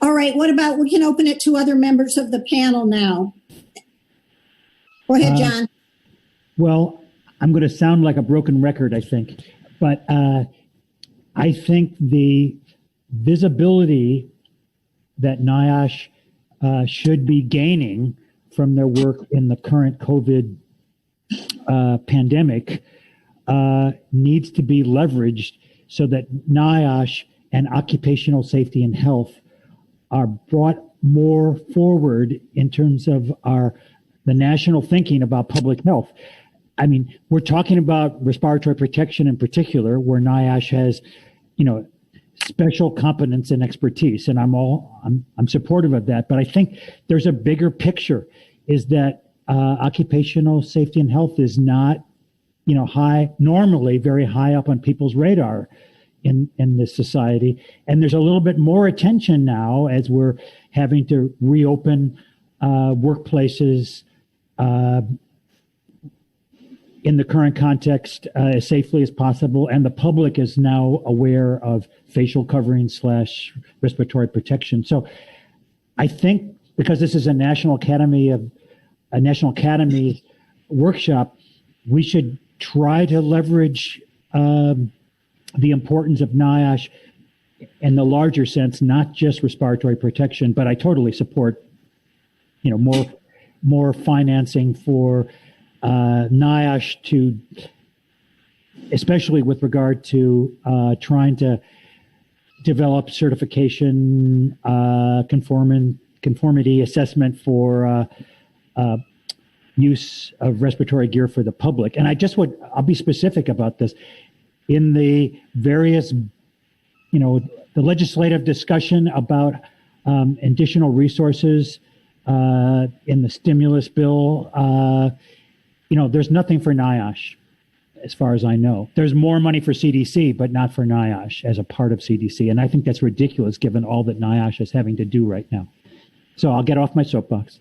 All right, what about, we can open it to other members of the panel now. Go ahead, John. Well, I'm going to sound like a broken record, I think, but I think the visibility that NIOSH should be gaining from their work in the current COVID pandemic needs to be leveraged so that NIOSH and occupational safety and health are brought more forward in terms of the national thinking about public health. I mean, we're talking about respiratory protection in particular, where NIOSH has, special competence and expertise, and I'm supportive of that. But I think there's a bigger picture: is that occupational safety and health is not, normally very high up on people's radar in this society, and there's a little bit more attention now as we're having to reopen workplaces in the current context as safely as possible, and the public is now aware of facial covering / respiratory protection. So I think because this is a National Academy workshop, we should try to leverage the importance of NIOSH in the larger sense, not just respiratory protection, but I totally support, more financing for NIOSH to, especially with regard to trying to develop certification, conformity assessment for use of respiratory gear for the public. And I'll be specific about this. In the various, the legislative discussion about additional resources in the stimulus bill, there's nothing for NIOSH, as far as I know. There's more money for CDC, but not for NIOSH as a part of CDC. And I think that's ridiculous given all that NIOSH is having to do right now. So I'll get off my soapbox.